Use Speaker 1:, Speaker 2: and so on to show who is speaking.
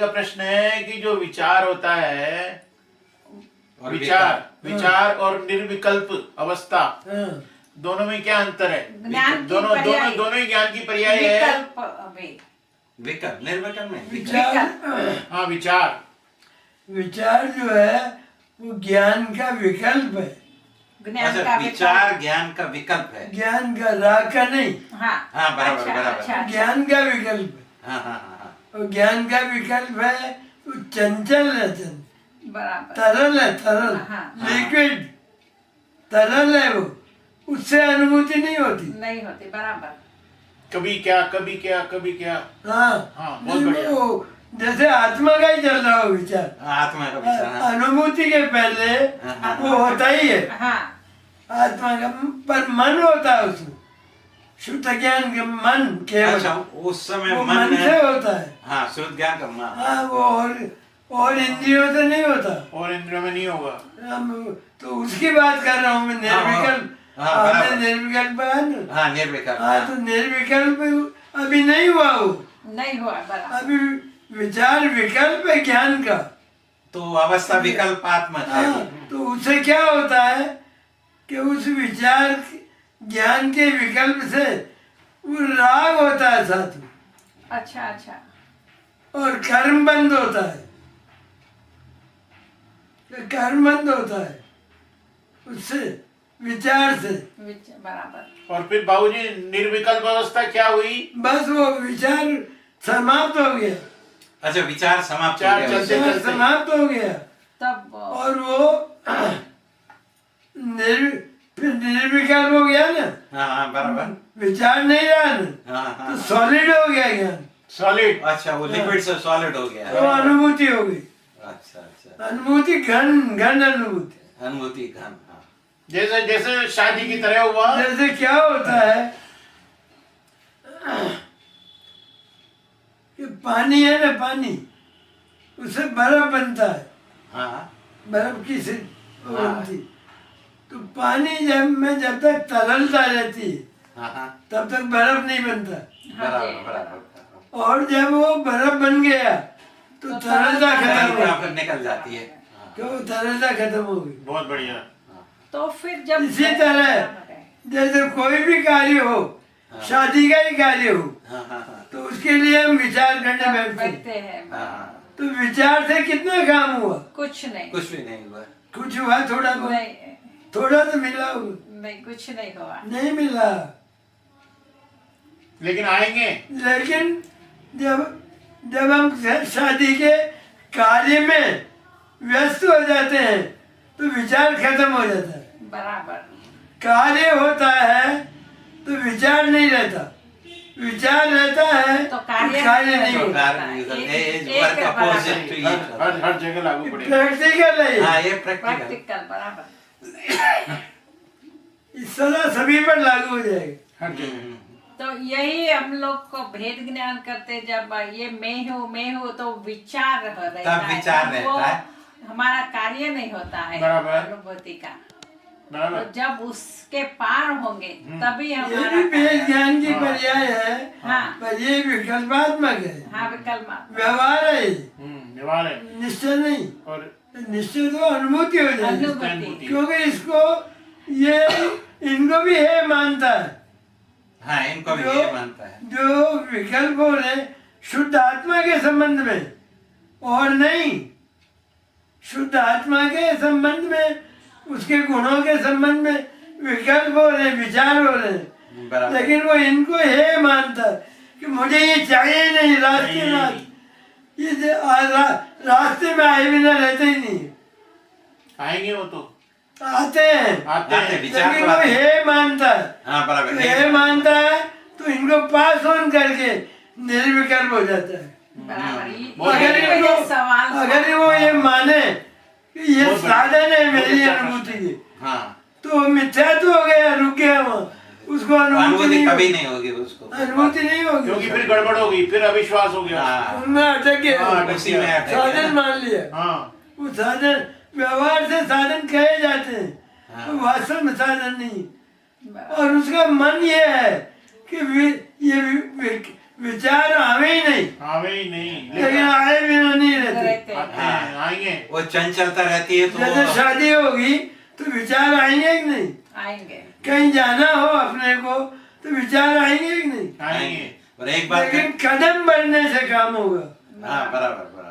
Speaker 1: का प्रश्न है कि जो विचार होता है,
Speaker 2: और
Speaker 1: विचार और निर्विकल्प अवस्था, दोनों में क्या अंतर है? दोनों ही ज्ञान की पर्याय है।
Speaker 2: विकल्प निर्विकल्प में
Speaker 3: विचार,
Speaker 1: हाँ,
Speaker 3: विचार जो है वो ज्ञान का विकल्प है।
Speaker 2: अच्छा, विचार ज्ञान का विकल्प है,
Speaker 3: ज्ञान का राग का नहीं।
Speaker 2: हाँ बराबर बराबर।
Speaker 3: ज्ञान का विकल्प है।
Speaker 2: हाँ।
Speaker 3: और ज्ञान का विकल्प है वो चंचल है,
Speaker 4: बराबर,
Speaker 3: तरल है, तरल, लिक्विड तरल है, वो उससे अनुभूति नहीं होती।
Speaker 4: बराबर।
Speaker 1: कभी क्या कभी क्या कभी क्या।
Speaker 3: हाँ,
Speaker 1: बहुत बढ़िया।
Speaker 3: वो जैसे आत्मा का ही चल रहा हो विचार,
Speaker 2: आत्मा का विचार,
Speaker 3: अनुभूति के पहले वो होता ही है आत्मा का, पर मन होता है उसमें, शुद्ध ज्ञान के मन केवल।
Speaker 2: अच्छा, उस समय
Speaker 3: वो
Speaker 2: मन
Speaker 3: मन से होता है।
Speaker 2: हाँ, शुद्ध ज्ञान का मन।
Speaker 3: हाँ, वो और इंद्रियों से नहीं होता,
Speaker 1: और इंद्रियों में नहीं होगा।
Speaker 3: तो उसकी बात कर रहा हूँ मैं, निर्विकल्प। आपने निर्विकल्प है ना?
Speaker 2: हाँ, निर्विकल्प।
Speaker 3: हाँ, तो निर्विकल्प अभी नहीं हुआ, वो
Speaker 4: नहीं हुआ, बराबर।
Speaker 3: अभी विचार विकल्प है ज्ञान का।
Speaker 2: तो अवस्था विकल्पात्मक है।
Speaker 3: तो उससे क्या होता है कि उस विचार ज्ञान के विकल्प से वो राग होता है साथ में।
Speaker 4: अच्छा।
Speaker 3: और कर्म बंद होता है, कर्म बंद होता है उससे, विचार से।
Speaker 4: बराबर।
Speaker 1: और फिर बाबूजी निर्विकल्प अवस्था क्या हुई?
Speaker 3: बस वो विचार समाप्त हो गया।
Speaker 2: अच्छा, विचार समाप्त
Speaker 1: विचार
Speaker 2: हो गया।
Speaker 1: चलते
Speaker 3: समाप्त हो गया,
Speaker 4: तब
Speaker 3: और वो फिर निर्विकल्प हो गया ना।
Speaker 2: हाँ बराबर।
Speaker 3: विचार नहीं रहा ना, तो सॉलिड हो गया ज्ञान।
Speaker 1: सॉलिड।
Speaker 2: अच्छा, वो लिक्विड से सॉलिड हो गया।
Speaker 3: तो अनुभूति हो गई।
Speaker 2: अच्छा।
Speaker 3: अनुभूति घन अनुभूति,
Speaker 2: अनुभूति घन।
Speaker 1: जैसे जैसे शादी की तरह हुआ।
Speaker 3: जैसे क्या होता है कि पानी है ना, पानी उससे बर्फ बनता है।
Speaker 2: हाँ,
Speaker 3: बर्फ की से बनती। तो पानी जब तक तरलता रहती है तब तक बर्फ नहीं बनता।
Speaker 2: बराबर।
Speaker 3: और जब वो बर्फ बन गया तो तरलता खत्म हो गई,
Speaker 2: निकल जाती है।
Speaker 3: तो तरलता खत्म हो गई।
Speaker 1: बहुत बढ़िया।
Speaker 4: तो फिर जब
Speaker 3: इसी तरह जैसे कोई भी कार्य हो, शादी का ही कार्य हो, तो उसके लिए हम विचार करने बैठते हैं। तो विचार से कितना काम हुआ?
Speaker 4: कुछ
Speaker 2: भी नहीं हुआ।
Speaker 3: कुछ हुआ, थोड़ा बहुत,
Speaker 4: नहीं,
Speaker 3: थोड़ा तो मिला होगा।
Speaker 4: नहीं, कुछ नहीं हुआ।
Speaker 3: नहीं मिला।
Speaker 1: लेकिन आएंगे।
Speaker 3: लेकिन जब हम शादी के कार्य में व्यस्त हो जाते हैं तो विचार खत्म हो जाता है।
Speaker 4: बराबर।
Speaker 3: कार्य होता है तो विचार नहीं रहता, विचार रहता है
Speaker 4: तो कार्य
Speaker 3: नहीं होता।
Speaker 1: हर जगह लागू पड़ेगा।
Speaker 3: प्रैक्टिकल है
Speaker 2: हाँ, ये प्रैक्टिकल।
Speaker 4: प्रैक्टिकल, बराबर।
Speaker 3: इस तरह सभी पर लागू हो जाएगा।
Speaker 1: हर जगह।
Speaker 4: तो यही हम लोग को भेद ज्ञान करते, जब ये मैं हूँ तो विचार रहता
Speaker 2: तब विचार
Speaker 4: है, वो
Speaker 2: रहता है।
Speaker 4: हमारा कार्य नहीं होता है
Speaker 1: बराबर।
Speaker 4: अनुभूति का। तो जब उसके पार होंगे तभी
Speaker 3: ये
Speaker 4: हमारा
Speaker 3: भी भेद ज्ञान की
Speaker 1: हाँ।
Speaker 3: पर्याय है।
Speaker 4: हाँ।
Speaker 3: पर ये विकल्पात्मक है,
Speaker 4: विकल्प।
Speaker 3: व्यवहार है,
Speaker 1: व्यवहार है।
Speaker 3: निश्चय नहीं।
Speaker 1: और
Speaker 3: निश्चय तो अनुभूति हो जाएगी,
Speaker 4: अनुभूति।
Speaker 3: क्योंकि इसको ये इनको भी है मानता है।
Speaker 2: हाँ, इनको भी ये मानता है।
Speaker 3: जो विकल्प हो रहे शुद्ध आत्मा के संबंध में और नहीं, शुद्ध आत्मा के संबंध में, उसके गुणों के संबंध में विकल्प हो रहे, विचार हो रहे, लेकिन वो इनको है मानता है कि मुझे ये चाहिए नहीं, रास्ते में आए बिना रहते ही नहीं।
Speaker 1: आएंगे वो तो
Speaker 3: आते हैं
Speaker 2: विचार
Speaker 3: लेकिन वो है मानता है।
Speaker 2: हाँ, बराबर।
Speaker 3: ये मानता है तो इनको पास ऑन करके निर्विकल्प हो जाता है। अगर वो ये माने कि ये साधन है मेरी अनुभूति की, तो मिथ्या तो हो गया, रुक गया वहाँ, उसको अनुभूति
Speaker 2: कभी नहीं होगी, उसको
Speaker 3: अनुभूति नहीं होगी,
Speaker 1: क्योंकि फिर गड़बड़ हो गई, फिर अविश्वास हो गया।
Speaker 3: उनमें अटक गया,
Speaker 2: उसी में अटक गया।
Speaker 3: साधन मान लिया। वो साधन व्यवहार से साधन कहे जाते हैं, तो वास्तव में साधन नहीं। और उसका मन ये है कि ये विचार आवे ही नहीं,
Speaker 1: आवे ही नहीं,
Speaker 3: लेकिन आए बिना
Speaker 1: आते हैं, आएंगे।
Speaker 2: वो चंचलता रहती है तो
Speaker 3: जैसे शादी होगी तो विचार आएंगे कि नहीं?
Speaker 4: आएंगे।
Speaker 3: कहीं जाना हो अपने को तो विचार आएंगे कि नहीं?
Speaker 1: आएंगे।
Speaker 2: और एक बात
Speaker 3: लेकिन कदम बढ़ने से काम होगा।
Speaker 2: हाँ बराबर बराबर